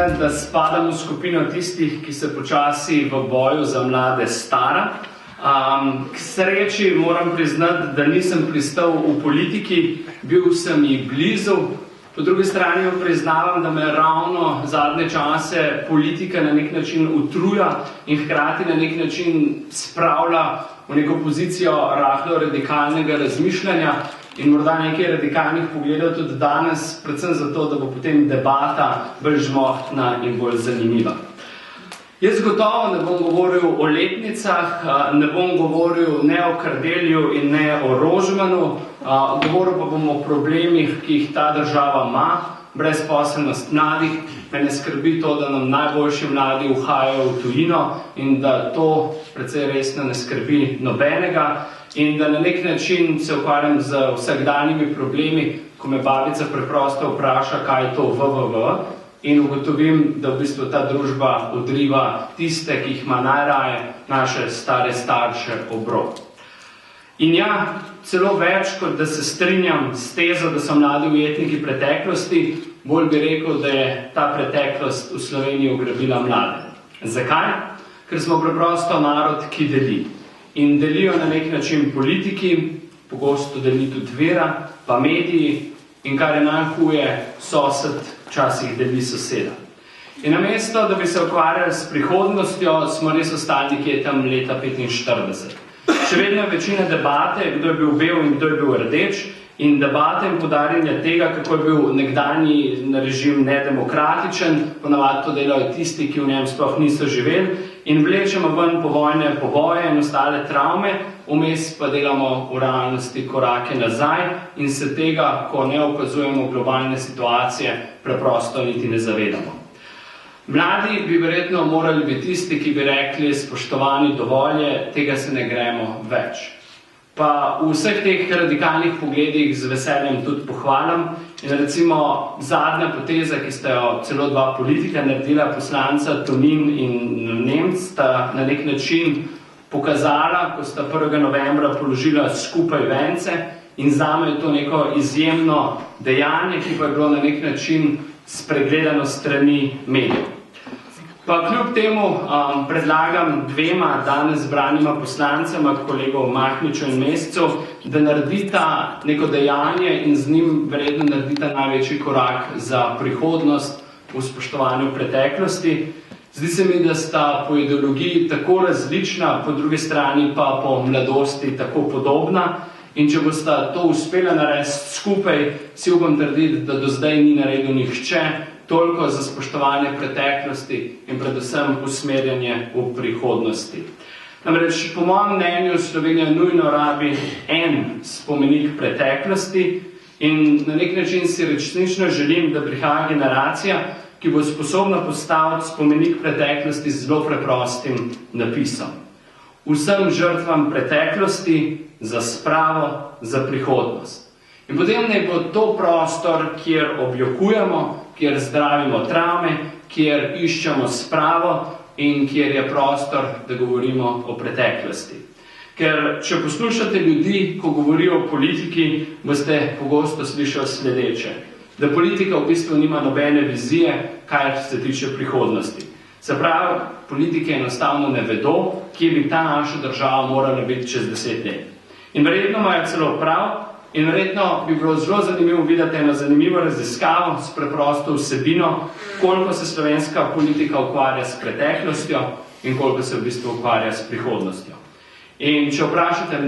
priznati, da spadam v skupino tistih, ki se počasi v boju za mlade stara. K sreči moram priznati, da nisem pristal v politiki, bil sem ji blizu. Po drugi strani priznavam, da me ravno zadnje čase politika na nek način utruja in hkrati na nek način spravlja v neko pozicijo rahlo radikalnega razmišljanja in morda nekaj radikalnih pogledov tudi danes, predvsem zato, da bo potem debata bolj žmohtna in bolj zanimiva. Jaz gotovo ne bom govoril o letnicah, ne bom govoril ne o Kardelju in ne o Rožmanu, govoril pa bom o problemih, ki jih ta država ima, brezposelnost mladih. Mene skrbi to, da nam najboljši mladi uhajajo v tujino in da to precej resno ne skrbi nobenega in da na nek način se ukvarjam z vsakdanjimi problemi, ko me babica preprosto vpraša, kaj je to www, in ugotovim, da v bistvu ta družba odriva tiste, ki jih ima najraje, naše stare starše ob rob. In ja, celo več, kot da se strinjam s tezo, da so mladi ujetniki preteklosti, bolj bi rekel, da je ta preteklost v Sloveniji ugrabila mlade. Zakaj? Ker smo preprosto narod, ki deli. In delijo na nek način politiki, pogosto deli tudi vera, pa mediji, in kar je najhuje, sosed včasih deli soseda. In namesto, da bi se ukvarjali s prihodnostjo, smo res ostali nekje tam leta 1945. Še vedno je večina debate, kdo je bil bel in kdo je bil rdeč, in debate in podarjanja tega, kako je bil nekdanji režim nedemokratičen, ponavadi to delajo tisti, ki v njem sploh niso živeli, in vlečemo ven povojne poboje in ostale travme, vmes pa delamo v realnosti korake nazaj in se tega, ko ne opazujemo globalne situacije, preprosto niti ne zavedamo. Mladi bi verjetno morali biti tisti, ki bi rekli, spoštovani, dovolj je, tega se ne gremo več. Pa v vseh teh radikalnih pogledih z veseljem tudi pohvalim. In recimo zadnja poteza, ki sta jo celo dva politika naredila, poslanca Tonin in Nemec, sta na nek način pokazala, ko sta 1. novembra položila skupaj vence in zame je to neko izjemno dejanje, ki pa je bilo na nek način spregledano strani medijev. Pa kljub temu predlagam dvema danes zbranima poslancema, kolegov Mahniču in Mescu, da naredita neko dejanje in z njim verjetno naredita največji korak za prihodnost v spoštovanju preteklosti. Zdi se mi, da sta po ideologiji tako različna, po drugi strani pa po mladosti tako podobna. In če bosta to uspela narediti skupaj, si upam trditi, da do zdaj ni naredil nihče, toliko za spoštovanje preteklosti in predvsem usmerjanje v prihodnosti. Namreč, po mojem mnenju, Slovenija nujno rabi en spomenik preteklosti in na nek način si resnično želim, da prihaja generacija, ki bo sposobna postaviti spomenik preteklosti z zelo preprostim napisom. Vsem žrtvam preteklosti, za spravo, za prihodnost. In potem naj bo to prostor, kjer objokujemo, kjer zdravimo travme, kjer iščemo spravo in kjer je prostor, da govorimo o preteklosti. Ker če poslušate ljudi, ko govorijo o politiki, boste pogosto slišali sledeče. Da politika v bistvu nima nobene vizije, kar se tiče prihodnosti. Se pravi, politike enostavno ne vedo, kje bi ta naša država morala biti čez 10 let. In verjetno imajo celo prav, in verjetno bi bilo zelo zanimivo videti eno zanimivo raziskavo s preprosto vsebino, koliko se slovenska politika ukvarja s preteklostjo in koliko se v bistvu ukvarja s prihodnostjo. In če vprašate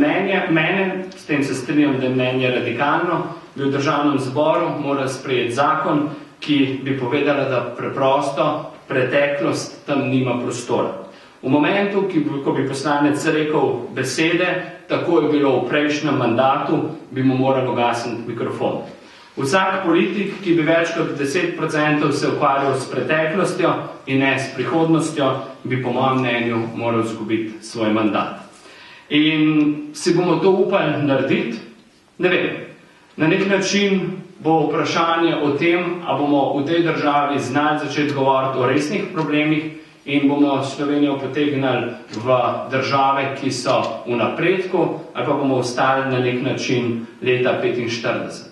mene, s tem se strinjam, da je mnenje radikalno, bi v državnem zboru moral sprejeti zakon, ki bi povedala, da preprosto preteklost tam nima prostora. V momentu, ko bi poslanec rekel besede, tako je bilo v prejšnjem mandatu, bi mu moral ugasniti mikrofon. Vsak politik, ki bi več kot 10% se ukvarjal s preteklostjo in ne s prihodnostjo, bi po mojem mnenju moral izgubiti svoj mandat. In si bomo to upali narediti? Ne vem. Na nek način bo vprašanje o tem, a bomo v tej državi znali začeti govoriti o resnih problemih in bomo Slovenijo potegnali v države, ki so v napredku, ali pa bomo ostali na nek način leta 1945.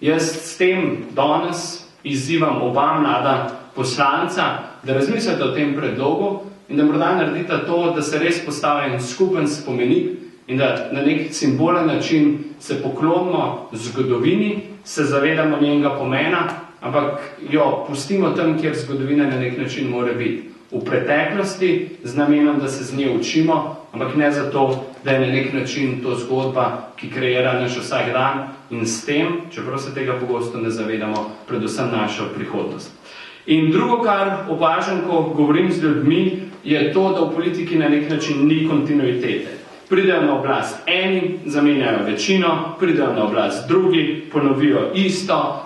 Jaz s tem danes izzivam oba mlada poslanca, da razmislite o tem predlogu in da morda naredite to, da se res postavi en skupen spomenik in da na nek simbolen način se poklonimo zgodovini, se zavedamo njenega pomena, ampak jo pustimo tam, kjer zgodovina na nek način mora biti. V preteklosti z namenom, da se z nje učimo, ampak ne zato, da je na nek način to zgodba, ki kreira naš vsak dan in s tem, čeprav se tega pogosto ne zavedamo, predvsem našo prihodnost. In drugo, kar opažam, ko govorim z ljudmi, je to, da v politiki na nek način ni kontinuitete. Pridejo na oblast eni, zamenjajo večino, pridejo na oblast drugi, ponovijo isto,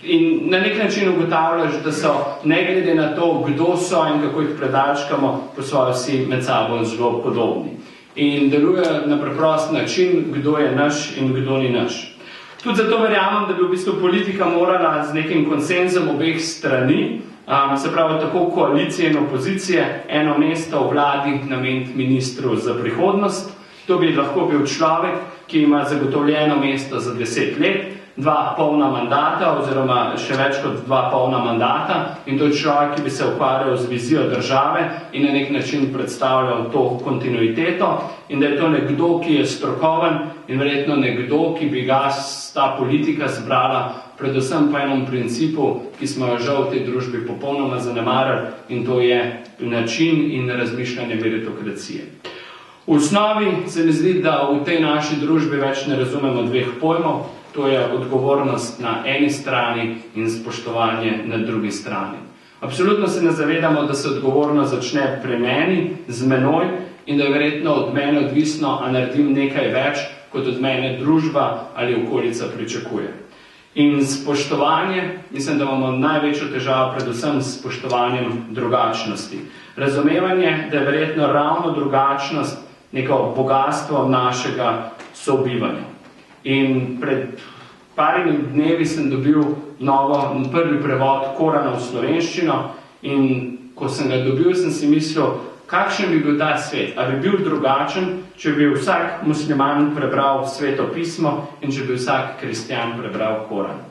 in na nek način ugotavljaš, da so, ne glede na to, kdo so in kako jih predalčkamo, po svojo vsi med sabo zelo podobni. In delujejo na preprost način, kdo je naš in kdo ni naš. Tudi zato verjamem, da bi v bistvu politika morala z nekim konsenzom obeh strani, se pravi tako koalicije in opozicije, eno mesto v vladi nameniti ministru za prihodnost. To bi lahko bil človek, ki ima zagotovljeno mesto za 10 let, 2 polna mandata oziroma še več kot 2 polna mandata, in to je človek, ki bi se ukvarjal z vizijo države in na nek način predstavljal to kontinuiteto, in da je to nekdo, ki je strokoven in verjetno nekdo, ki bi ga ta politika zbrala predvsem po enem principu, ki smo jo žal v tej družbi popolnoma zanemarili, in to je način in razmišljanje meritokracije. V osnovi se mi zdi, da v tej naši družbi več ne razumemo 2 pojmov, to je odgovornost na eni strani in spoštovanje na drugi strani. Absolutno se ne zavedamo, da se odgovornost začne pri meni, z menoj, in da je verjetno od mene odvisno, a naredim nekaj več, kot od mene družba ali okolica pričakuje. In spoštovanje, mislim, da imamo največjo težavo predvsem s spoštovanjem drugačnosti. Razumevanje, da je verjetno ravno drugačnost neko bogatstvo našega sobivanja. In pred parimi dnevi sem dobil prvi prevod Korana v slovenščino, in ko sem ga dobil, sem si mislil, kakšen bi bil ta svet. A bi bil drugačen, če bi vsak musliman prebral Sveto pismo in če bi vsak kristjan prebral Koran.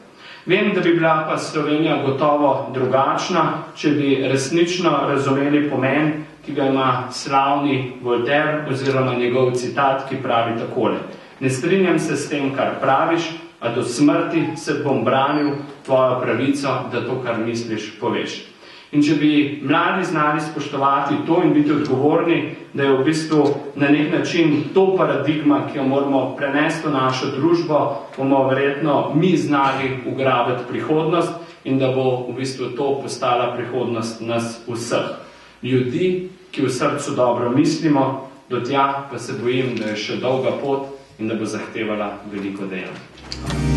Vem, da bi bila pa Slovenija gotovo drugačna, če bi resnično razumeli pomen, ki ga ima slavni Voltaire oziroma njegov citat, ki pravi takole: ne strinjam se s tem, kar praviš, a do smrti se bom branil tvojo pravico, da to, kar misliš, poveš. In če bi mladi znali spoštovati to in biti odgovorni, da je v bistvu na nek način to paradigma, ki jo moramo prenesti v našo družbo, bomo verjetno mi znali ugrabiti prihodnost in da bo v bistvu to postala prihodnost nas vseh. Ljudi, ki v srcu dobro mislimo, do tja pa se bojim, da je še dolga pot in da bo zahtevala veliko dela.